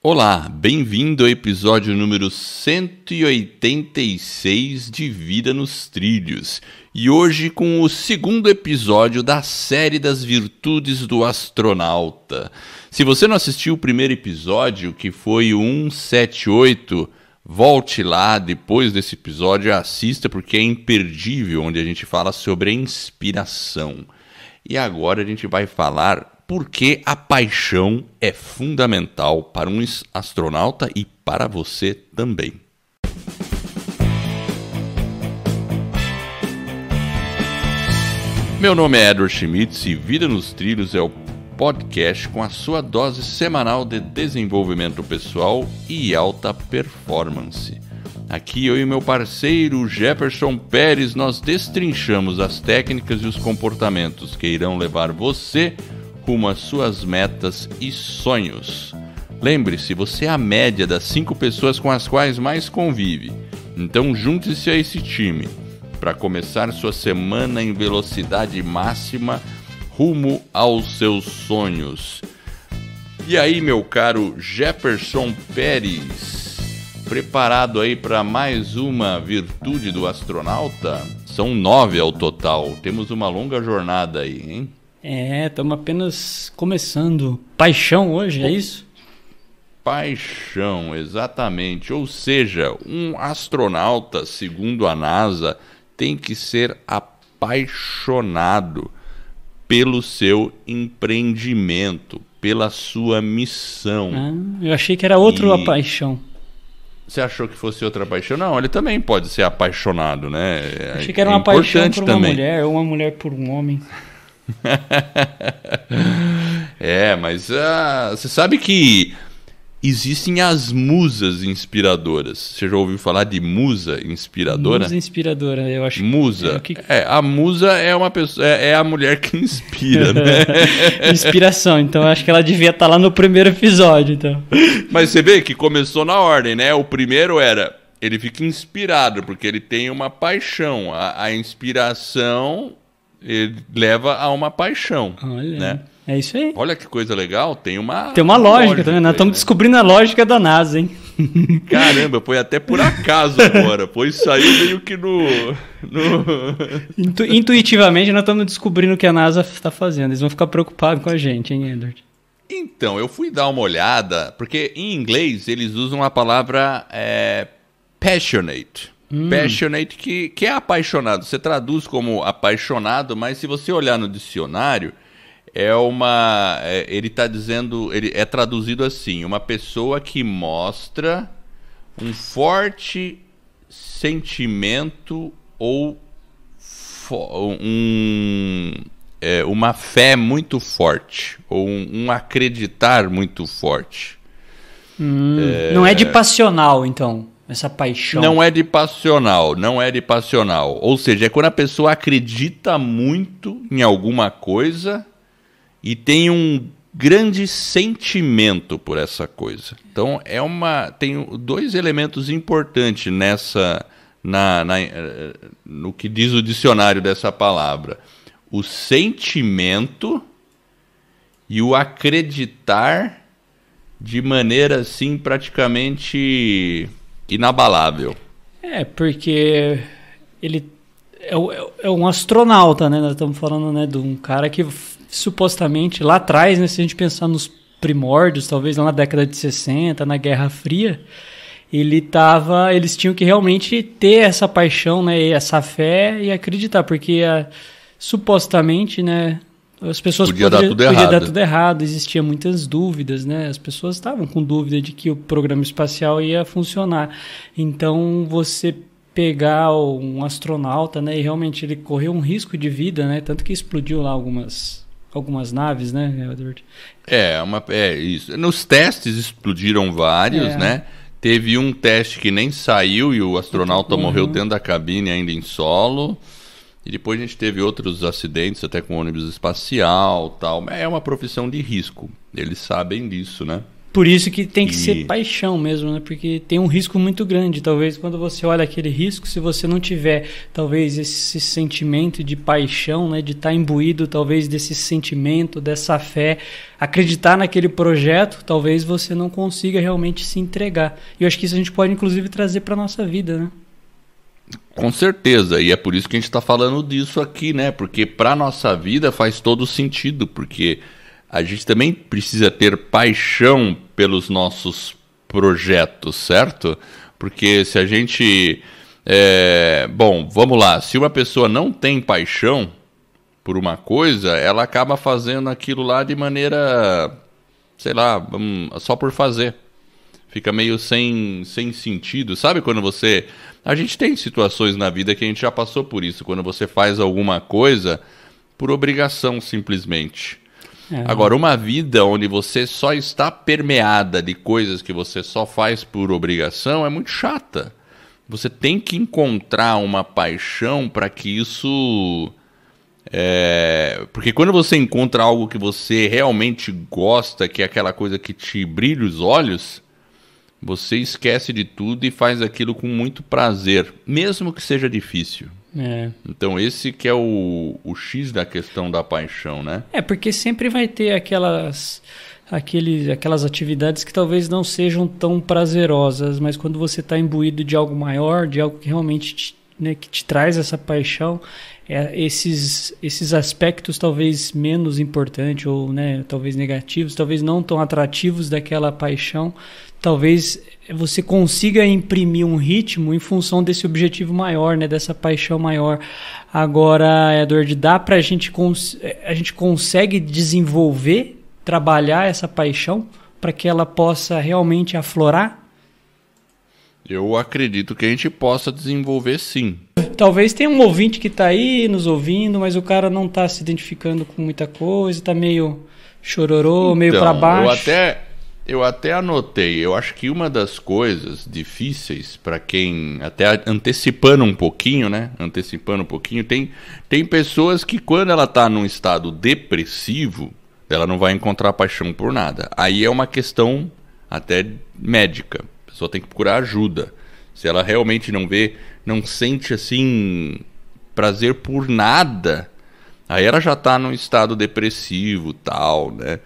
Olá, bem-vindo ao episódio número 186 de Vida nos Trilhos. E hoje com o segundo episódio da série das virtudes do astronauta. Se você não assistiu o primeiro episódio, que foi o 178, volte lá depois desse episódio e assista, porque é imperdível, onde a gente fala sobre a inspiração. E agora a gente vai falar por que a paixão é fundamental para um astronauta e para você também. Meu nome é Edward Schmitz e Vida nos Trilhos é o podcast com a sua dose semanal de desenvolvimento pessoal e alta performance. Aqui eu e meu parceiro Jefferson Pérez, nós destrinchamos as técnicas e os comportamentos que irão levar você rumo às suas metas e sonhos. Lembre-se, você é a média das 5 pessoas com as quais mais convive. Então junte-se a esse time para começar sua semana em velocidade máxima rumo aos seus sonhos. E aí, meu caro Jefferson Pérez, preparado aí para mais uma virtude do astronauta? São 9 ao total. Temos uma longa jornada aí, hein? Estamos apenas começando. Paixão hoje, é isso? Paixão, exatamente. Ou seja, um astronauta, segundo a NASA, tem que ser apaixonado pelo seu empreendimento, pela sua missão. Eu achei que era outra paixão. Você achou que fosse outra paixão? Não, ele também pode ser apaixonado, né? Achei que era uma paixão por uma mulher, ou uma mulher por um homem. Mas você sabe que existem as musas inspiradoras. Você já ouviu falar de musa inspiradora? Musa inspiradora, eu acho. Musa. A musa é uma pessoa, é a mulher que inspira, né? Inspiração, então acho que ela devia estar lá no primeiro episódio, então. Mas você vê que começou na ordem, né? O primeiro era, ele fica inspirado porque ele tem uma paixão. A inspiração ele leva a uma paixão. Olha, né? É isso aí. Olha que coisa legal, tem uma lógica também. Nós estamos descobrindo a lógica da NASA, hein? Caramba, foi até por acaso agora. Pois saiu meio que no... Intuitivamente nós estamos descobrindo o que a NASA está fazendo. Eles vão ficar preocupados com a gente, hein, Edward? Então, eu fui dar uma olhada, porque em inglês eles usam a palavra passionate. Passionate, que é apaixonado. Você traduz como apaixonado, mas se você olhar no dicionário, ele está dizendo, ele é traduzido assim: uma pessoa que mostra um forte sentimento ou uma fé muito forte, ou um acreditar muito forte. Não é de passional, então. Essa paixão. Não é de passional. Ou seja, é quando a pessoa acredita muito em alguma coisa e tem um grande sentimento por essa coisa. Então, tem 2 elementos importantes no que diz o dicionário dessa palavra. O sentimento e o acreditar de maneira, assim, praticamente inabalável. Porque ele é um astronauta, né? Nós estamos falando, né, de um cara que supostamente lá atrás, né, se a gente pensar nos primórdios, talvez lá na década de 60, na Guerra Fria, eles tinham que realmente ter essa paixão, né, essa fé e acreditar, porque supostamente, né, as pessoas podia dar tudo errado, existiam muitas dúvidas, né? As pessoas estavam com dúvida de que o programa espacial ia funcionar. Então, você pegar um astronauta, né, e realmente ele correu um risco de vida, né? Tanto que explodiu lá algumas naves, né, Edward? Isso. Nos testes explodiram vários, né? Teve um teste que nem saiu e o astronauta morreu dentro da cabine ainda em solo. E depois a gente teve outros acidentes, até com ônibus espacial, tal. É uma profissão de risco. Eles sabem disso, né? Por isso que tem que ser paixão mesmo, né? Porque tem um risco muito grande. Talvez quando você olha aquele risco, se você não tiver talvez esse sentimento de paixão, né? De estar imbuído talvez desse sentimento, dessa fé, acreditar naquele projeto, talvez você não consiga realmente se entregar. E eu acho que isso a gente pode inclusive trazer para a nossa vida, né? Com certeza, e é por isso que a gente está falando disso aqui, né? Porque para a nossa vida faz todo sentido, porque a gente também precisa ter paixão pelos nossos projetos, certo? Porque se a gente... Bom, vamos lá. Se uma pessoa não tem paixão por uma coisa, ela acaba fazendo aquilo lá de maneira, sei lá, só por fazer. Fica meio sem sentido. Sabe quando você... A gente tem situações na vida que a gente já passou por isso. Quando você faz alguma coisa por obrigação, simplesmente. Agora, uma vida onde você só está permeada de coisas que você só faz por obrigação é muito chata. Você tem que encontrar uma paixão para que isso... Porque quando você encontra algo que você realmente gosta, que é aquela coisa que te brilha os olhos, você esquece de tudo e faz aquilo com muito prazer, mesmo que seja difícil. Então esse que é o X da questão da paixão, né? Porque sempre vai ter aquelas atividades que talvez não sejam tão prazerosas, mas quando você está imbuído de algo maior, de algo que realmente que te traz essa paixão, esses aspectos talvez menos importantes ou talvez negativos, talvez não tão atrativos daquela paixão, talvez você consiga imprimir um ritmo em função desse objetivo maior, dessa paixão maior. Agora, Edward, dá para a gente consegue desenvolver, trabalhar essa paixão para que ela possa realmente aflorar? Eu acredito que a gente possa desenvolver, sim. Talvez tenha um ouvinte que está aí nos ouvindo, mas o cara não está se identificando com muita coisa, está meio chororô, meio para baixo. Eu até anotei, eu acho que uma das coisas difíceis para quem, até antecipando um pouquinho, tem pessoas que quando ela está num estado depressivo, ela não vai encontrar paixão por nada. Aí é uma questão até médica, a pessoa tem que procurar ajuda. Se ela realmente não sente assim prazer por nada, aí ela já está num estado depressivo, tal, né?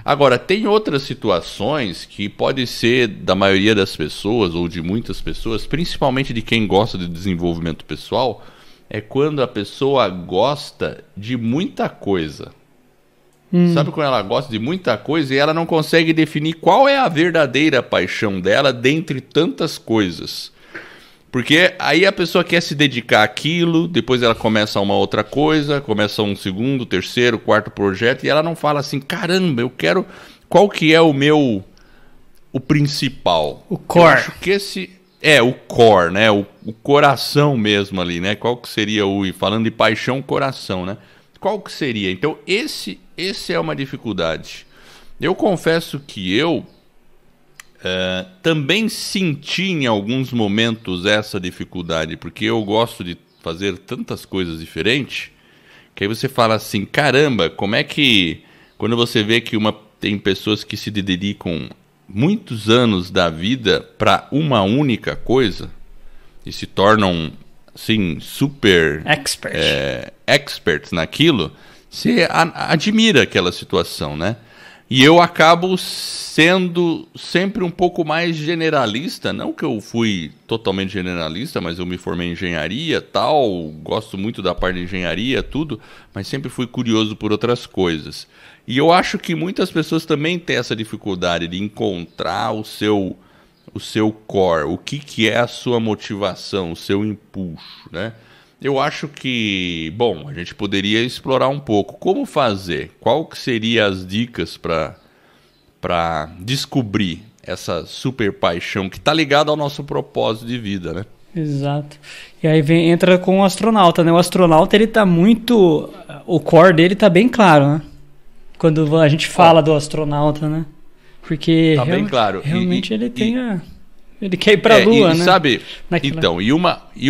Agora, tem outras situações que pode ser da maioria das pessoas, ou de muitas pessoas, principalmente de quem gosta de desenvolvimento pessoal, é quando a pessoa gosta de muita coisa. Sabe quando ela gosta de muita coisa e ela não consegue definir qual é a verdadeira paixão dela dentre tantas coisas? Porque aí a pessoa quer se dedicar àquilo, depois ela começa uma outra coisa, começa um segundo, terceiro, quarto projeto, e ela não fala assim, caramba, eu quero... Qual que é o principal? O core. Eu acho que esse é o core, né? O coração mesmo ali, né? Qual que seria falando de paixão, coração, né? Qual que seria? Então, esse é uma dificuldade. Eu confesso que eu... também senti em alguns momentos essa dificuldade, porque eu gosto de fazer tantas coisas diferentes, que aí você fala assim, caramba, como é que quando você vê que tem pessoas que se dedicam muitos anos da vida para uma única coisa e se tornam assim, super experts naquilo, você admira aquela situação, né? E eu acabo sendo sempre um pouco mais generalista, não que eu fui totalmente generalista, mas eu me formei em engenharia, tal, gosto muito da parte de engenharia, tudo, mas sempre fui curioso por outras coisas. E eu acho que muitas pessoas também têm essa dificuldade de encontrar o seu core, o que é a sua motivação, o seu impulso, né? Eu acho que, bom, a gente poderia explorar um pouco como fazer, qual que seriam as dicas para descobrir essa super paixão que está ligada ao nosso propósito de vida, né? Exato. E aí entra com o astronauta, né? O astronauta, ele tá muito... O core dele tá bem claro, né? Quando a gente fala do astronauta, né? Porque tá bem claro. Realmente ele tem ele quer ir para a Lua, né? Sabe? Então, e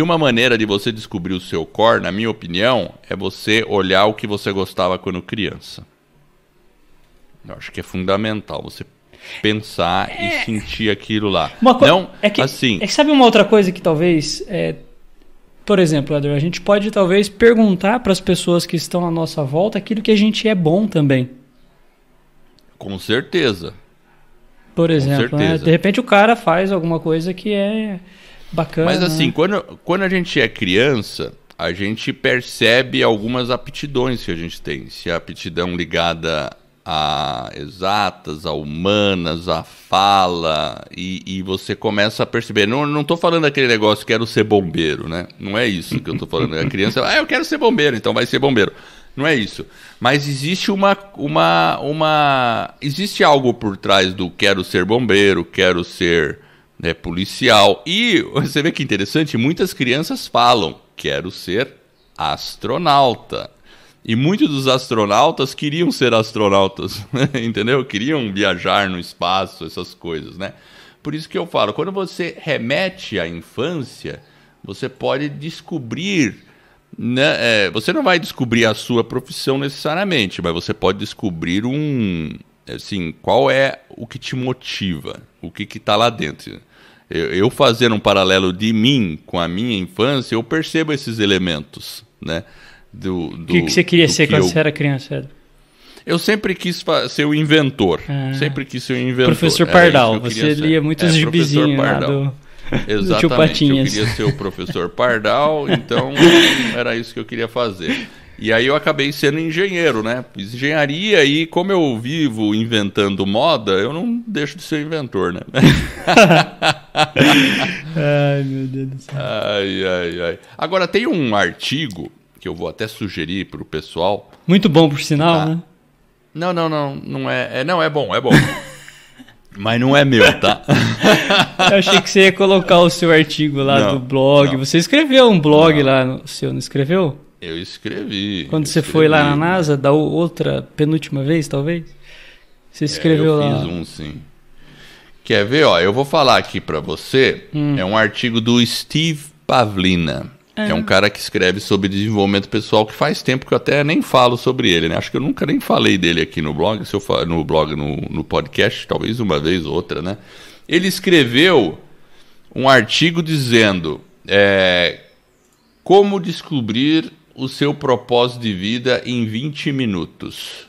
uma maneira de você descobrir o seu core, na minha opinião, é você olhar o que você gostava quando criança. Eu acho que é fundamental. pensar e sentir aquilo lá. Não, assim... É que sabe uma outra coisa que talvez... Por exemplo, Eder, a gente pode talvez perguntar para as pessoas que estão à nossa volta aquilo que a gente é bom também. Com certeza. Por exemplo, né? De repente o cara faz alguma coisa que é bacana. Mas assim, quando a gente é criança, a gente percebe algumas aptidões que a gente tem. Se a aptidão ligada a exatas, a humanas, a fala, e você começa a perceber. Não estou falando daquele negócio, quero ser bombeiro, né? Não é isso que eu estou falando. A criança, eu quero ser bombeiro, então vai ser bombeiro. Não é isso. Mas existe existe algo por trás do quero ser bombeiro, quero ser policial. E você vê que interessante, muitas crianças falam, quero ser astronauta. E muitos dos astronautas queriam ser astronautas, entendeu? Queriam viajar no espaço, essas coisas, né? Por isso que eu falo, quando você remete à infância, você pode descobrir, né? Você não vai descobrir a sua profissão necessariamente, mas você pode descobrir qual é o que te motiva, o que está lá dentro. Eu fazendo um paralelo de mim com a minha infância, eu percebo esses elementos, né? O que você queria ser quando você era criança, Eder? Eu sempre quis ser o inventor. Sempre quis ser o inventor. Professor Pardal. Você lia muitos gibizinhos lá do Tio Patinhas. Eu queria ser o professor Pardal, então era isso que eu queria fazer. E aí eu acabei sendo engenheiro, né? Fiz engenharia e como eu vivo inventando moda, eu não deixo de ser inventor, né? Ai, meu Deus do céu. Ai. Agora, tem um artigo que eu vou até sugerir para o pessoal. Muito bom, por sinal, né? Não é. Não, é bom. Mas não é meu, tá? Eu achei que você ia colocar o seu artigo lá do blog. Não. Você escreveu um blog lá no seu, não escreveu? Eu escrevi. Quando você foi lá na NASA, da outra penúltima vez, talvez? Você escreveu lá. Eu fiz sim. Quer ver? Ó, eu vou falar aqui para você. É um artigo do Steve Pavlina. É um cara que escreve sobre desenvolvimento pessoal, que faz tempo que eu até nem falo sobre ele, né? Acho que eu nunca nem falei dele aqui no blog, se eu falo no podcast, talvez uma vez ou outra, né? Ele escreveu um artigo dizendo como descobrir o seu propósito de vida em 20 minutos.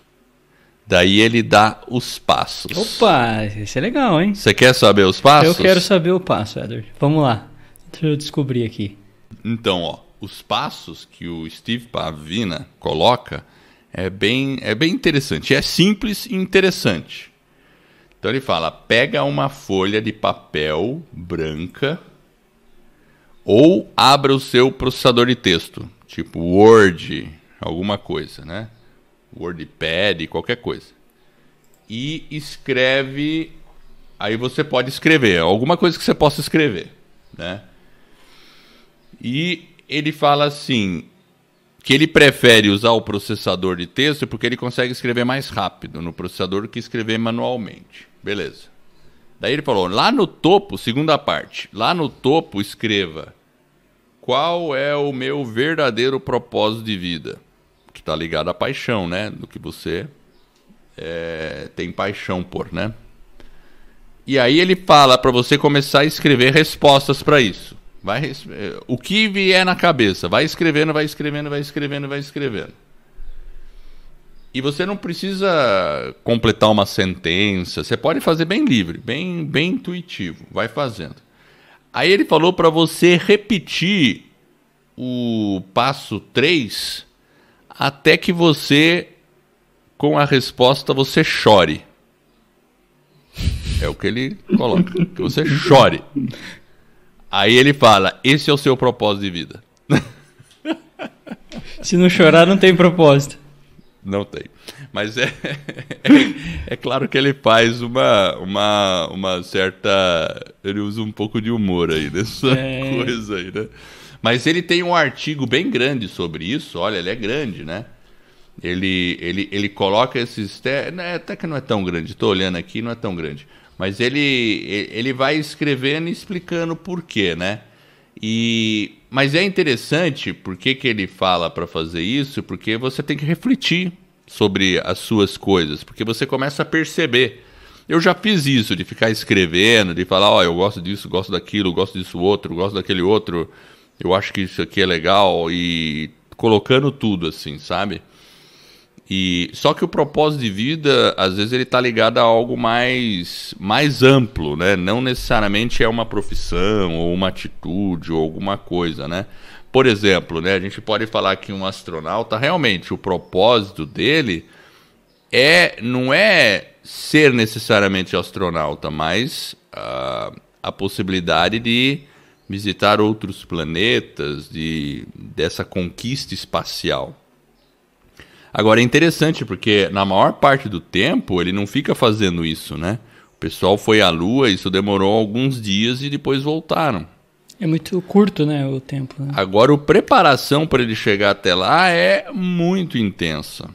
Daí ele dá os passos. Opa, isso é legal, hein? Você quer saber os passos? Eu quero saber o passo, Eder. Vamos lá. Deixa eu descobrir aqui. Então, ó, os passos que o Steve Pavlina coloca é bem interessante. É simples e interessante. Então ele fala, pega uma folha de papel branca ou abra o seu processador de texto, tipo Word, alguma coisa, né? WordPad, qualquer coisa. E escreve, aí você pode escrever, alguma coisa que você possa escrever, né? E ele fala assim, que ele prefere usar o processador de texto porque ele consegue escrever mais rápido no processador do que escrever manualmente. Beleza. Daí ele falou, lá no topo, segunda parte, lá no topo escreva qual é o meu verdadeiro propósito de vida. Que está ligado à paixão, né? Do que você tem paixão por, né? E aí ele fala para você começar a escrever respostas para isso. O que vier na cabeça, vai escrevendo. E você não precisa completar uma sentença, você pode fazer bem livre, bem intuitivo, vai fazendo. Aí ele falou para você repetir o passo 3 até que você, com a resposta, você chore. É o que ele coloca, que você chore. Aí ele fala, esse é o seu propósito de vida. Se não chorar, não tem propósito. Não tem. Mas é claro que ele faz uma certa... Ele usa um pouco de humor aí nessa coisa aí, né? Mas ele tem um artigo bem grande sobre isso. Olha, ele é grande, né? Ele coloca esses... Até que não é tão grande. Estou olhando aqui, não é tão grande. Mas ele vai escrevendo e explicando por quê, né? Mas é interessante, por que ele fala para fazer isso? Porque você tem que refletir sobre as suas coisas, porque você começa a perceber Eu já fiz isso, de ficar escrevendo, de falar, ó, eu gosto disso, gosto daquilo, gosto disso outro, gosto daquele outro, eu acho que isso aqui é legal, e colocando tudo assim, sabe? E só que o propósito de vida, às vezes, ele está ligado a algo mais amplo, né? Não necessariamente é uma profissão, ou uma atitude, ou alguma coisa, né? Por exemplo, né, a gente pode falar que um astronauta, realmente, o propósito dele não é ser necessariamente astronauta, mas a possibilidade de visitar outros planetas, dessa conquista espacial. Agora é interessante porque na maior parte do tempo ele não fica fazendo isso, né? O pessoal foi à Lua, isso demorou alguns dias e depois voltaram. É muito curto, né, o tempo. Né? Agora a preparação para ele chegar até lá é muito intensa.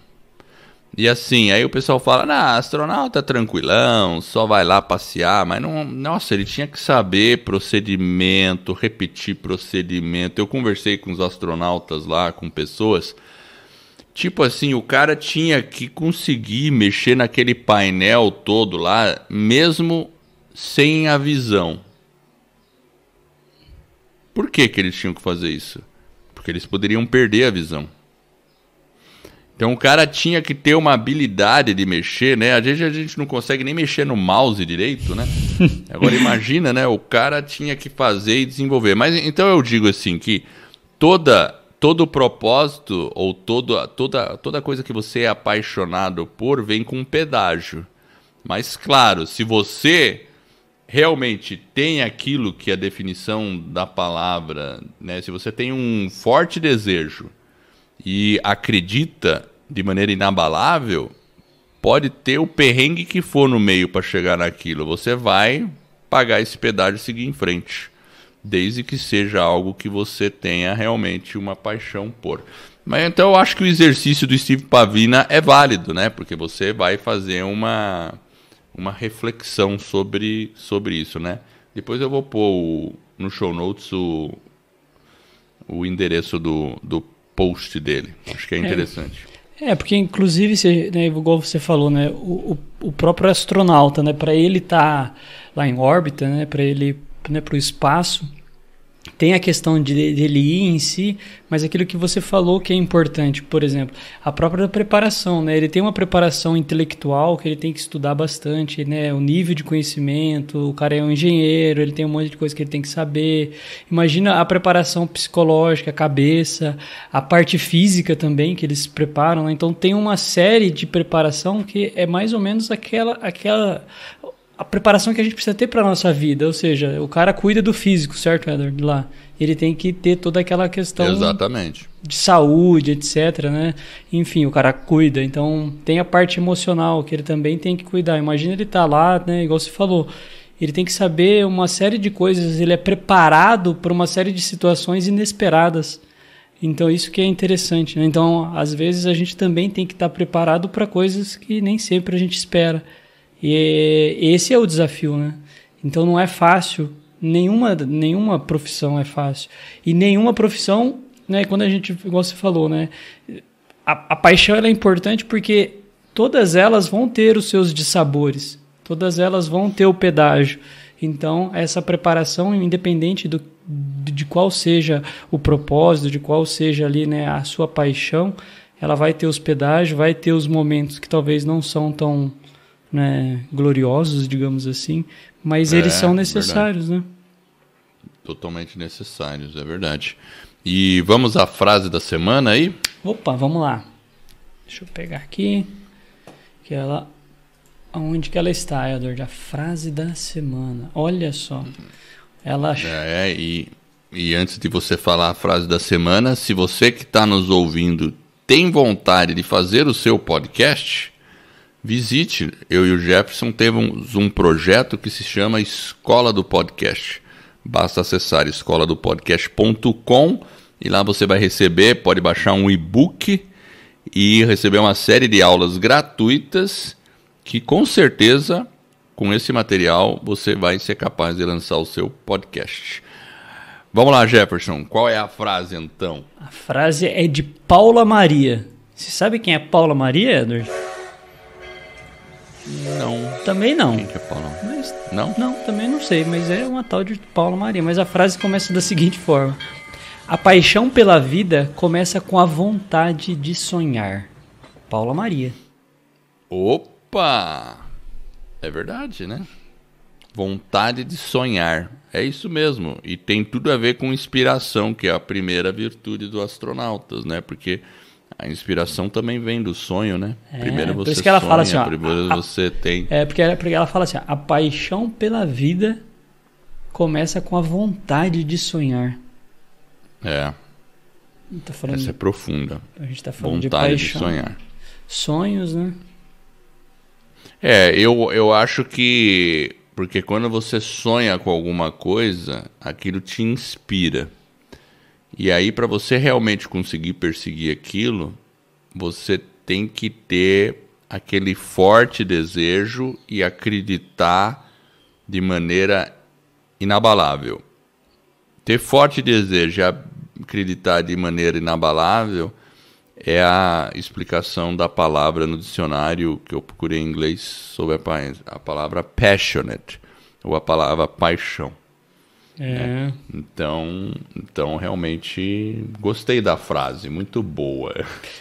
E assim, aí o pessoal fala, astronauta é tranquilão, só vai lá passear, mas não, nossa, ele tinha que saber procedimento, repetir procedimento. Eu conversei com os astronautas lá, com pessoas. Tipo assim, o cara tinha que conseguir mexer naquele painel todo lá, mesmo sem a visão. Por que eles tinham que fazer isso? Porque eles poderiam perder a visão. Então o cara tinha que ter uma habilidade de mexer, né? Às vezes a gente não consegue nem mexer no mouse direito, né? Agora imagina, né? O cara tinha que fazer e desenvolver. Mas então eu digo assim que todo propósito ou toda coisa que você é apaixonado por vem com um pedágio. Mas claro, se você realmente tem aquilo que é a definição da palavra, né? Se você tem um forte desejo e acredita de maneira inabalável, pode ter o perrengue que for no meio para chegar naquilo. Você vai pagar esse pedágio e seguir em frente. Desde que seja algo que você tenha realmente uma paixão por. Mas então eu acho que o exercício do Steve Pavina é válido, né? Porque você vai fazer uma reflexão sobre isso, né? Depois eu vou pôr no show notes o endereço do post dele. Acho que é interessante. Porque inclusive, né, igual você falou, né? O próprio astronauta, né? Para ele estar lá em órbita, né? Para ele, né, para o espaço, tem a questão dele ir em si, mas aquilo que você falou que é importante, por exemplo, a própria preparação, né? Ele tem uma preparação intelectual que ele tem que estudar bastante, né? O nível de conhecimento, o cara é um engenheiro, ele tem um monte de coisa que ele tem que saber. Imagina a preparação psicológica, a cabeça, a parte física também que eles preparam, né? Então tem uma série de preparação que é mais ou menos aquela a preparação que a gente precisa ter para a nossa vida, ou seja, o cara cuida do físico, certo, Éder? Lá. Ele tem que ter toda aquela questão Exatamente. De saúde, etc, né? Enfim, o cara cuida. Então, tem a parte emocional que ele também tem que cuidar. Imagina ele estar lá, né? Igual você falou, ele tem que saber uma série de coisas, ele é preparado para uma série de situações inesperadas. Então, isso que é interessante, né? Então, às vezes, a gente também tem que estar preparado para coisas que nem sempre a gente espera. E esse é o desafio, né? Então não é fácil, nenhuma profissão é fácil. E nenhuma profissão, né, quando a gente, igual você falou, né, a paixão ela é importante porque todas elas vão ter os seus dissabores, todas elas vão ter o pedágio. Então essa preparação, independente de qual seja o propósito, de qual seja ali, né, a sua paixão, ela vai ter os pedágios, vai ter os momentos que talvez não são tão, né, gloriosos, digamos assim, mas eles são necessários, verdade, né? Totalmente necessários, é verdade. E vamos à frase da semana aí? Opa, vamos lá. Deixa eu pegar aqui. Que ela, onde que ela está, Edward? A frase da semana. Olha só. Ela... E antes de você falar a frase da semana, se você que está nos ouvindo tem vontade de fazer o seu podcast, visite. Eu e o Jefferson temos um projeto que se chama Escola do Podcast. Basta acessar escoladopodcast.com e lá você vai receber, pode baixar um e-book e receber uma série de aulas gratuitas que com certeza, com esse material, você vai ser capaz de lançar o seu podcast. Vamos lá, Jefferson. Qual é a frase, então? A frase é de Paula Maria. Você sabe quem é Paula Maria, Edward? Não. Também não. Quem que é Paula? Mas, Não? não, também não sei, mas é uma tal de Paula Maria. Mas a frase começa da seguinte forma: a paixão pela vida começa com a vontade de sonhar. Paula Maria. Opa! É verdade, né? Vontade de sonhar. É isso mesmo. E tem tudo a ver com inspiração, que é a primeira virtude dos astronautas, né? Porque a inspiração também vem do sonho, né? Primeiro você por isso que ela sonha, fala assim, ó, primeiro você tem... porque ela fala assim, ó, a paixão pela vida começa com a vontade de sonhar. Tá falando, essa é profunda. a gente tá falando Vontade de paixão. de sonhar. Sonhos, né? Eu acho que... Porque quando você sonha com alguma coisa, aquilo te inspira. E aí, para você realmente conseguir perseguir aquilo, você tem que ter aquele forte desejo e acreditar de maneira inabalável. Ter forte desejo e acreditar de maneira inabalável é a explicação da palavra no dicionário que eu procurei em inglês sobre a palavra passionate, ou a palavra paixão. Então, realmente, gostei da frase, muito boa.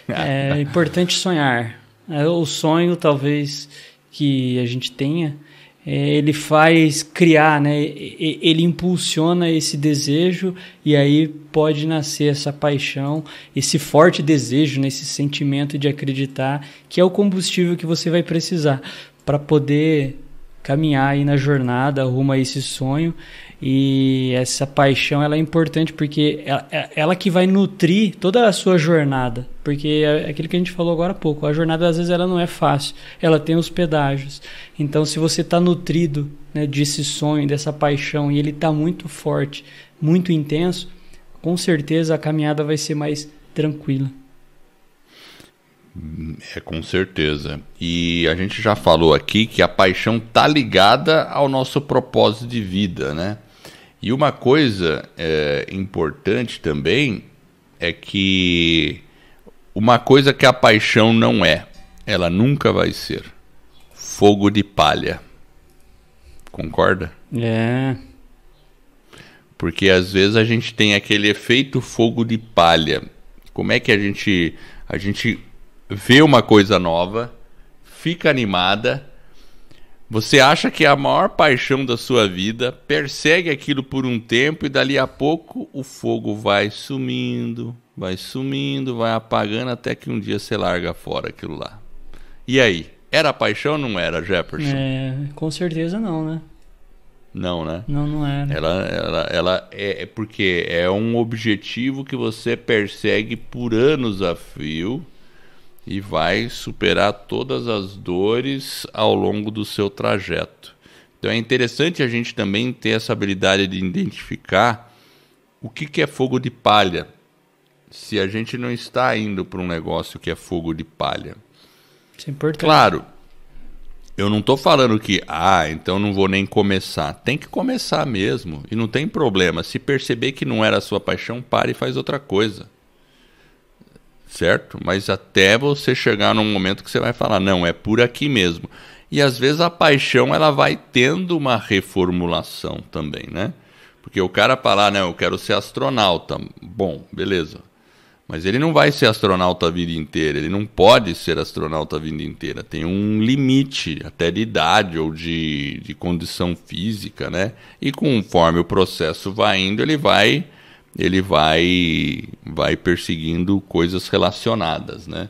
É importante sonhar. O sonho, talvez, que a gente tenha, ele faz criar, né? Ele impulsiona esse desejo e aí pode nascer essa paixão, esse forte desejo, né? Esse sentimento de acreditar que é o combustível que você vai precisar para poder caminhar aí na jornada rumo a esse sonho. E essa paixão ela é importante porque ela que vai nutrir toda a sua jornada. Porque é aquilo que a gente falou agora há pouco. A jornada, às vezes, ela não é fácil. Ela tem os pedágios. Então, se você está nutrido, né, desse sonho, dessa paixão, e ele está muito forte, muito intenso, com certeza a caminhada vai ser mais tranquila. Com certeza. E a gente já falou aqui que a paixão está ligada ao nosso propósito de vida, né? E uma coisa importante também é que uma coisa que a paixão não é, ela nunca vai ser: fogo de palha. Concorda? Porque às vezes a gente tem aquele efeito fogo de palha. Como é que a gente vê uma coisa nova, fica animada, você acha que é a maior paixão da sua vida, persegue aquilo por um tempo e dali a pouco o fogo vai sumindo, vai apagando até que um dia você larga fora aquilo lá. E aí? Era paixão ou não era, Jefferson? Com certeza não, né? Não, né? Não era. Ela é porque é um objetivo que você persegue por anos a fio e vai superar todas as dores ao longo do seu trajeto. Então é interessante a gente também ter essa habilidade de identificar o que é fogo de palha, se a gente não está indo para um negócio que é fogo de palha. Isso é importante. Claro, eu não estou falando que, então não vou nem começar. Tem que começar mesmo, e não tem problema. Se perceber que não era a sua paixão, pare e faz outra coisa. Certo? Mas até você chegar num momento que você vai falar, não, é por aqui mesmo. E às vezes a paixão ela vai tendo uma reformulação também, né? Porque o cara fala, não, eu quero ser astronauta. Bom, beleza. Mas ele não vai ser astronauta a vida inteira. Ele não pode ser astronauta a vida inteira. Tem um limite até de idade ou de condição física, né? E conforme o processo vai indo, ele vai perseguindo coisas relacionadas, né?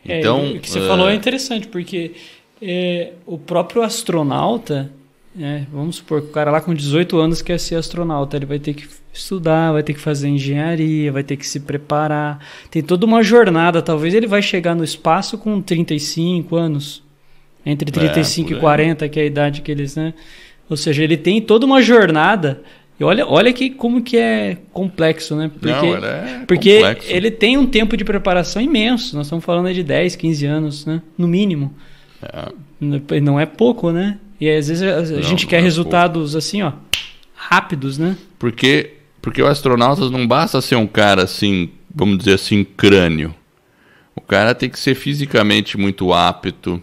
Então, o que você falou é interessante, porque o próprio astronauta, vamos supor que o cara lá com 18 anos quer ser astronauta, ele vai ter que estudar, vai ter que fazer engenharia, vai ter que se preparar, tem toda uma jornada, talvez ele vai chegar no espaço com 35 anos, entre 35 e 40, que é a idade que eles, né? Ou seja, ele tem toda uma jornada. E olha como que é complexo, né? Porque complexo. Ele tem um tempo de preparação imenso. Nós estamos falando de 10, 15 anos, né? No mínimo. Não é pouco, né? E às vezes a gente quer resultados assim, ó, rápidos, né? Porque o astronauta não basta ser um cara assim, vamos dizer assim, crânio. O cara tem que ser fisicamente muito apto,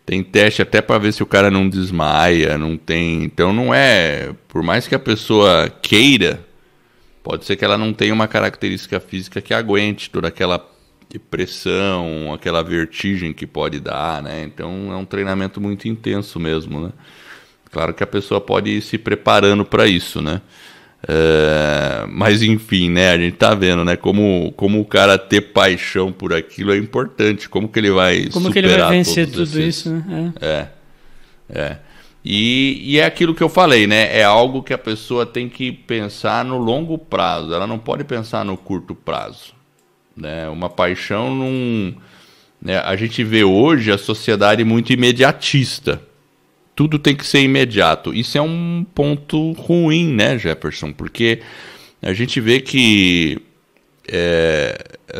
Tem teste até para ver se o cara não desmaia, não tem... Então não é... Por mais que a pessoa queira, pode ser que ela não tenha uma característica física que aguente toda aquela pressão, aquela vertigem que pode dar, né? Então é um treinamento muito intenso mesmo, né? Claro que a pessoa pode ir se preparando para isso, né? Mas enfim, né? A gente tá vendo, né? Como o cara ter paixão por aquilo é importante. Como que ele vai Como que ele vai vencer tudo isso, né? E é aquilo que eu falei, né? É algo que a pessoa tem que pensar no longo prazo. Ela não pode pensar no curto prazo, né? Uma paixão não... Né? A gente vê hoje a sociedade muito imediatista. Tudo tem que ser imediato. Isso é um ponto ruim, né, Jefferson? Porque a gente vê que...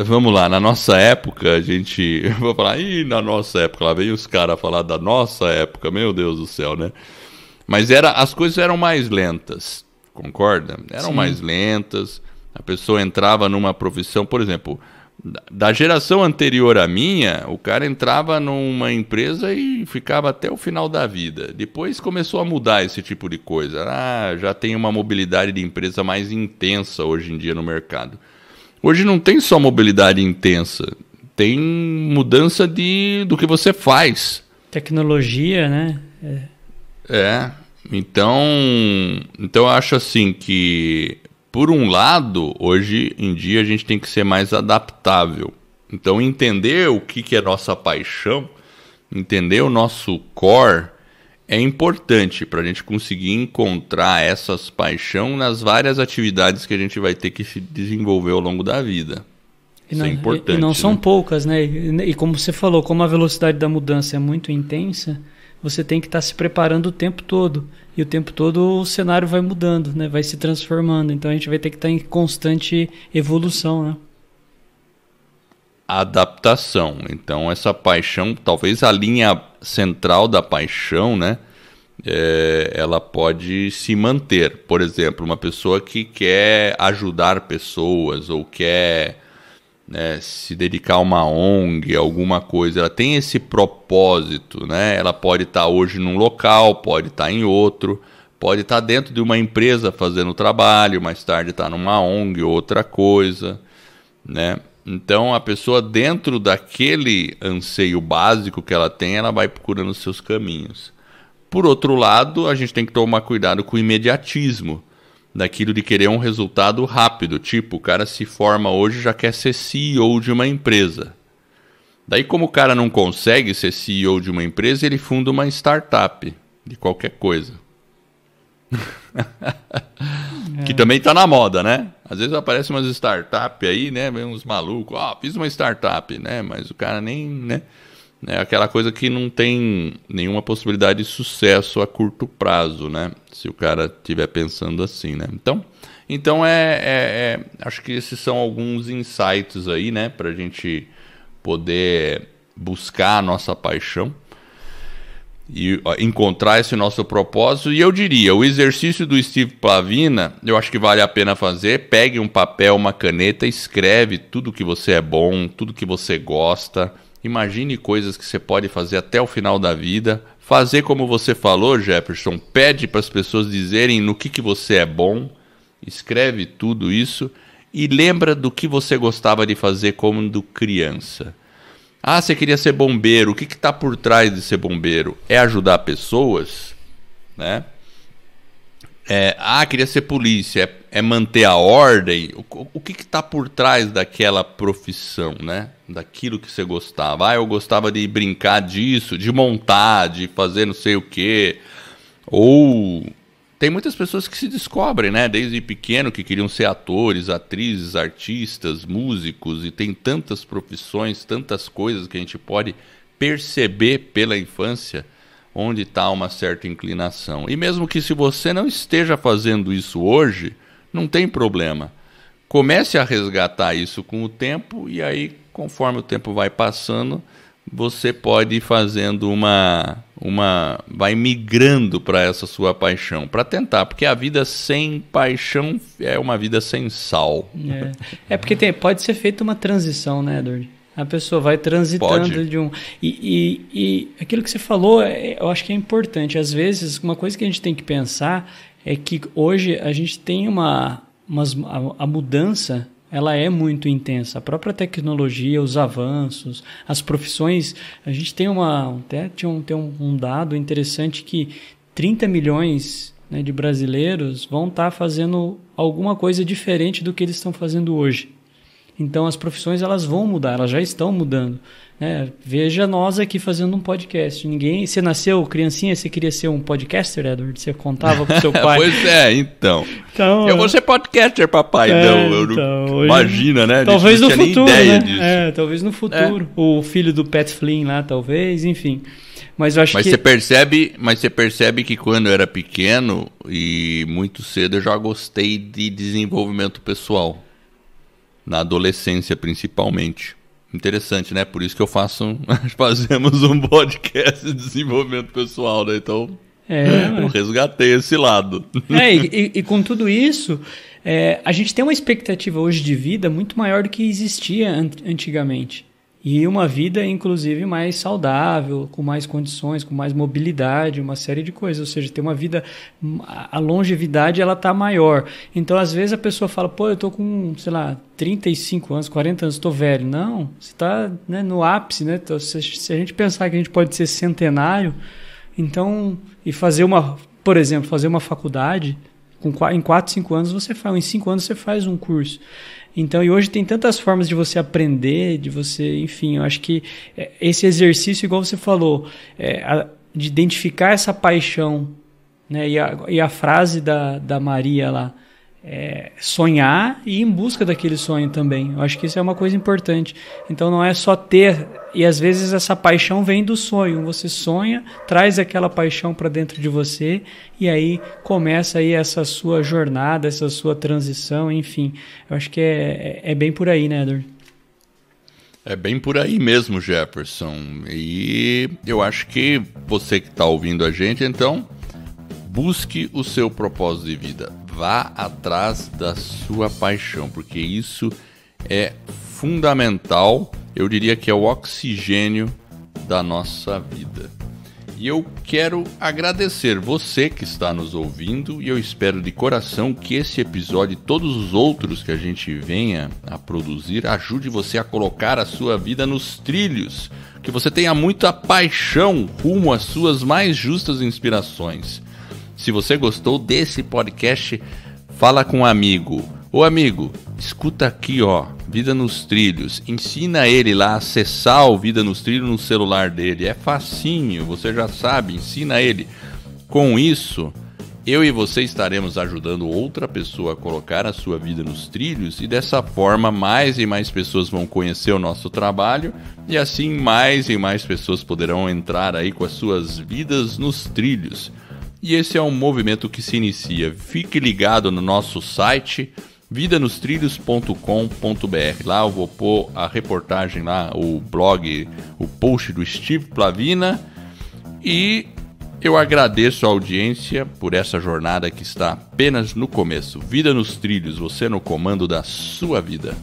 vamos lá, na nossa época, a gente... Eu vou falar, na nossa época, lá vem os caras falar da nossa época, meu Deus do céu, né? Mas as coisas eram mais lentas, concorda? Eram mais lentas, a pessoa entrava numa profissão, por exemplo... Da geração anterior à minha, o cara entrava numa empresa e ficava até o final da vida. Depois começou a mudar esse tipo de coisa. Já tem uma mobilidade de empresa mais intensa hoje em dia no mercado. Hoje não tem só mobilidade intensa, tem mudança do que você faz. Tecnologia, né? Então eu acho assim que... Por um lado, hoje em dia a gente tem que ser mais adaptável. Então, entender o que é nossa paixão, entender o nosso core, é importante para a gente conseguir encontrar essas paixões nas várias atividades que a gente vai ter que se desenvolver ao longo da vida. Isso é importante. E não são poucas, né? E como você falou, como a velocidade da mudança é muito intensa, você tem que estar se preparando o tempo todo. E o tempo todo o cenário vai mudando, né? Vai se transformando. Então a gente vai ter que estar em constante evolução, né? Adaptação. Então essa paixão, talvez a linha central da paixão, né? Ela pode se manter. Por exemplo, uma pessoa que quer ajudar pessoas ou quer... né, se dedicar a uma ONG, alguma coisa, ela tem esse propósito, né? Ela pode estar hoje num local, pode estar em outro, pode estar dentro de uma empresa fazendo trabalho, mais tarde estar numa ONG, outra coisa, né? Então a pessoa, dentro daquele anseio básico que ela tem, ela vai procurando os seus caminhos. Por outro lado, a gente tem que tomar cuidado com o imediatismo, daquilo de querer um resultado rápido, tipo, o cara se forma hoje e já quer ser CEO de uma empresa. Daí, como o cara não consegue ser CEO de uma empresa, ele funda uma startup de qualquer coisa. Que também está na moda, né? Às vezes aparecem umas startups aí, né? Vem uns malucos, fiz uma startup, né? Mas o cara nem, né? É aquela coisa que não tem nenhuma possibilidade de sucesso a curto prazo, né? Se o cara estiver pensando assim, né? Então acho que esses são alguns insights aí, né? Para a gente poder buscar a nossa paixão e encontrar esse nosso propósito. E eu diria, o exercício do Steve Plavina, eu acho que vale a pena fazer. Pegue um papel, uma caneta, escreve tudo que você é bom, tudo que você gosta. Imagine coisas que você pode fazer até o final da vida. Fazer como você falou, Jefferson. Pede para as pessoas dizerem no que você é bom. Escreve tudo isso. E lembra do que você gostava de fazer quando criança. Você queria ser bombeiro. O que está por trás de ser bombeiro? É ajudar pessoas, né? Queria ser polícia, é manter a ordem. O que está por trás daquela profissão, né? Daquilo que você gostava. Eu gostava de brincar disso, de montar, de fazer não sei o quê. Ou tem muitas pessoas que se descobrem, né? Desde pequeno que queriam ser atores, atrizes, artistas, músicos. E tem tantas profissões, tantas coisas que a gente pode perceber pela infância onde está uma certa inclinação. E mesmo que se você não esteja fazendo isso hoje, não tem problema. Comece a resgatar isso com o tempo e aí, conforme o tempo vai passando, você pode ir fazendo vai migrando para essa sua paixão, para tentar, porque a vida sem paixão é uma vida sem sal. Porque pode ser feita uma transição, né, Edward? A pessoa vai transitando de um... E aquilo que você falou, eu acho que é importante. Às vezes, uma coisa que a gente tem que pensar é que hoje a gente tem a mudança, ela é muito intensa. A própria tecnologia, os avanços, as profissões... A gente tem um dado interessante que 30 milhões, né, de brasileiros vão estar fazendo alguma coisa diferente do que eles estão fazendo hoje. Então, as profissões elas vão mudar, elas já estão mudando. Né? Veja nós aqui fazendo um podcast. Você nasceu criancinha, você queria ser um podcaster, Edward? Você contava com seu pai? Pois é, então. Eu vou ser podcaster, papai. Imagina, né? Talvez no futuro, né? Talvez no futuro. O filho do Pat Flynn lá, talvez, enfim. Mas eu acho que... Você percebe que quando eu era pequeno e muito cedo eu já gostei de desenvolvimento pessoal. Na adolescência, principalmente. Interessante, né? Por isso que fazemos um podcast de desenvolvimento pessoal, né? Então, eu resgatei esse lado. E com tudo isso, a gente tem uma expectativa hoje de vida muito maior do que existia antigamente. E uma vida, inclusive, mais saudável, com mais condições, com mais mobilidade, uma série de coisas. Ou seja, tem uma vida... A longevidade, ela está maior. Então, às vezes, a pessoa fala, eu estou com, 35 anos, 40 anos, estou velho. Não, você está, né, no ápice, né? Então, se a gente pensar que a gente pode ser centenário, então... E fazer por exemplo, fazer uma faculdade, em 4, 5 anos você faz... Em 5 anos você faz um curso. Então, e hoje tem tantas formas de você aprender, de você, enfim, eu acho que esse exercício, igual você falou, de identificar essa paixão, né? E a frase da Maria lá, sonhar e ir em busca daquele sonho também. Eu acho que isso é uma coisa importante. Então, não é só ter, e às vezes essa paixão vem do sonho. Você sonha, traz aquela paixão para dentro de você e aí começa aí essa sua jornada, essa sua transição, enfim. Eu acho que é bem por aí, né, Edward? É bem por aí mesmo, Jefferson. E eu acho que você que está ouvindo a gente, então, busque o seu propósito de vida. Vá atrás da sua paixão, porque isso é fundamental. Eu diria que é o oxigênio da nossa vida. E eu quero agradecer você que está nos ouvindo e eu espero de coração que esse episódio e todos os outros que a gente venha a produzir ajude você a colocar a sua vida nos trilhos, que você tenha muita paixão rumo às suas mais justas inspirações. Se você gostou desse podcast, fala com um amigo. Ô amigo, escuta aqui, Vida nos Trilhos. Ensina ele lá a acessar o Vida nos Trilhos no celular dele. É facinho, você já sabe, ensina ele. Com isso, eu e você estaremos ajudando outra pessoa a colocar a sua vida nos trilhos e dessa forma mais e mais pessoas vão conhecer o nosso trabalho e assim mais e mais pessoas poderão entrar aí com as suas vidas nos trilhos. E esse é um movimento que se inicia. Fique ligado no nosso site vidanostrilhos.com.br. Lá eu vou pôr a reportagem lá, o blog, o post do Steve Plavina. E eu agradeço a audiência por essa jornada que está apenas no começo. Vida nos Trilhos, você no comando da sua vida.